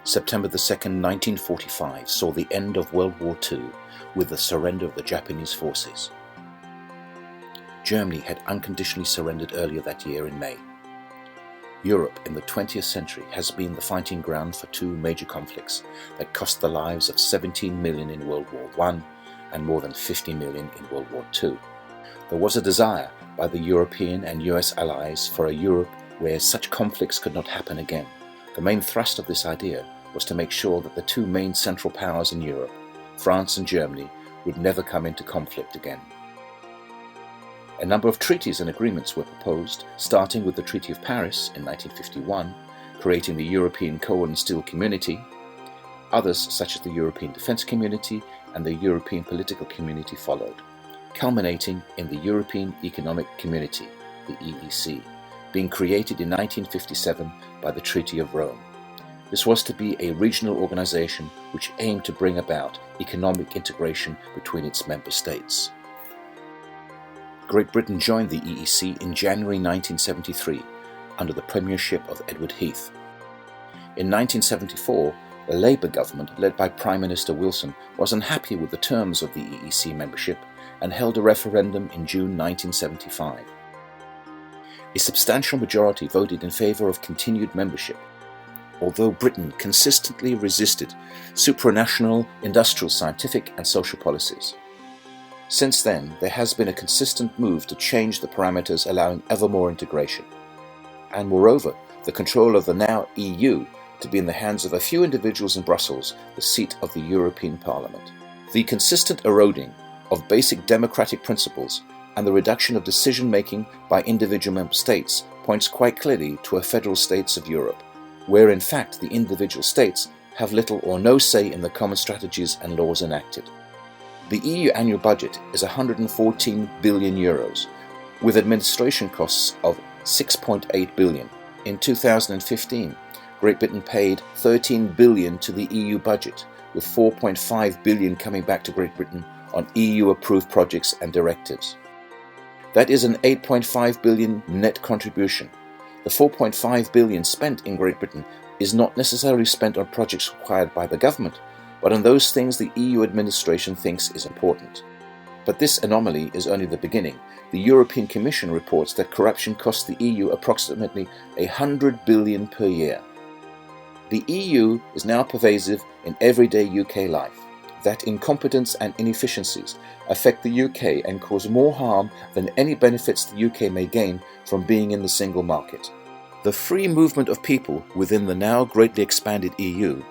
September 2nd, 1945 saw the end of World War II with the surrender of the Japanese forces. Germany had unconditionally surrendered earlier that year in May. Europe in the 20th century has been the fighting ground for two major conflicts that cost the lives of 17 million in World War I and more than 50 million in World War II. There was a desire by the European and US allies for a Europe where such conflicts could not happen again. The main thrust of this idea was to make sure that the two main central powers in Europe, France and Germany, would never come into conflict again. A number of treaties and agreements were proposed, starting with the Treaty of Paris in 1951, creating the European Coal and Steel Community. Others, such as the European Defence Community and the European Political Community, followed, culminating in the European Economic Community, the EEC, being created in 1957 by the Treaty of Rome. This was to be a regional organisation which aimed to bring about economic integration between its member states. Great Britain joined the EEC in January 1973 under the premiership of Edward Heath. In 1974, the Labour government, led by Prime Minister Wilson, was unhappy with the terms of the EEC membership and held a referendum in June 1975. A substantial majority voted in favour of continued membership, although Britain consistently resisted supranational industrial, scientific and social policies. Since then, there has been a consistent move to change the parameters, allowing ever more integration, and moreover, the control of the now EU to be in the hands of a few individuals in Brussels, the seat of the European Parliament. The consistent eroding of basic democratic principles and the reduction of decision-making by individual member states points quite clearly to a federal states of Europe, where in fact the individual states have little or no say in the common strategies and laws enacted. The EU annual budget is €114 billion, with administration costs of €6.8 billion. In 2015, Great Britain paid €13 billion to the EU budget, with €4.5 billion coming back to Great Britain on EU-approved projects and directives. That is an €8.5 billion net contribution. The €4.5 billion spent in Great Britain is not necessarily spent on projects required by the government, but on those things the EU administration thinks is important. But this anomaly is only the beginning. The European Commission reports that corruption costs the EU approximately €100 billion per year. The EU is now pervasive in everyday UK life. That incompetence and inefficiencies affect the UK and cause more harm than any benefits the UK may gain from being in the single market. The free movement of people within the now greatly expanded EU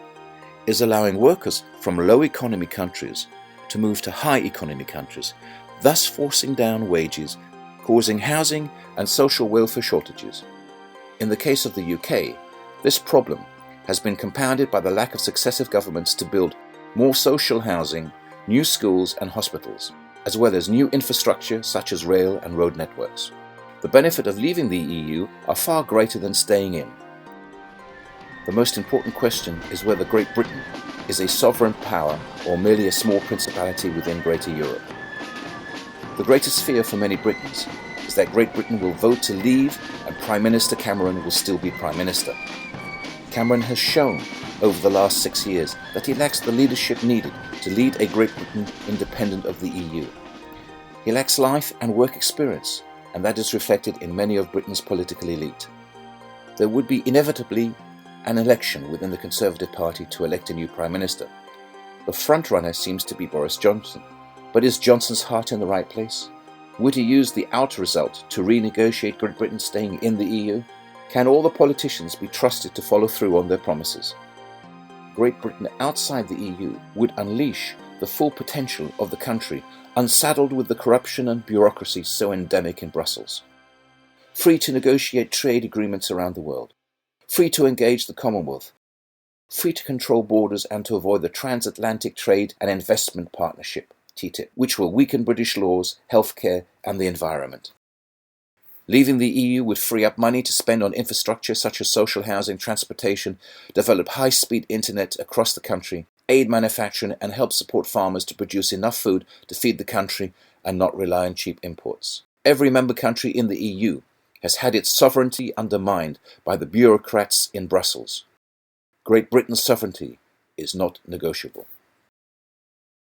is allowing workers from low economy countries to move to high economy countries, thus forcing down wages, causing housing and social welfare shortages. In the case of the UK, this problem has been compounded by the lack of successive governments to build more social housing, new schools and hospitals, as well as new infrastructure such as rail and road networks. The benefit of leaving the EU are far greater than staying in. The most important question is whether Great Britain is a sovereign power or merely a small principality within Greater Europe. The greatest fear for many Britons is that Great Britain will vote to leave and Prime Minister Cameron will still be Prime Minister. Cameron has shown over the last 6 years that he lacks the leadership needed to lead a Great Britain independent of the EU. He lacks life and work experience, and that is reflected in many of Britain's political elite. There would be inevitably an election within the Conservative Party to elect a new Prime Minister. The frontrunner seems to be Boris Johnson, but is Johnson's heart in the right place? Would he use the out result to renegotiate Great Britain staying in the EU? Can all the politicians be trusted to follow through on their promises? Great Britain outside the EU would unleash the full potential of the country, unsaddled with the corruption and bureaucracy so endemic in Brussels. Free to negotiate trade agreements around the world. Free to engage the Commonwealth. Free to control borders and to avoid the Transatlantic Trade and Investment Partnership, TTIP, which will weaken British laws, healthcare and the environment. Leaving the EU would free up money to spend on infrastructure such as social housing, transportation, develop high-speed internet across the country, aid manufacturing and help support farmers to produce enough food to feed the country and not rely on cheap imports. Every member country in the EU has had its sovereignty undermined by the bureaucrats in Brussels. Great Britain's sovereignty is not negotiable.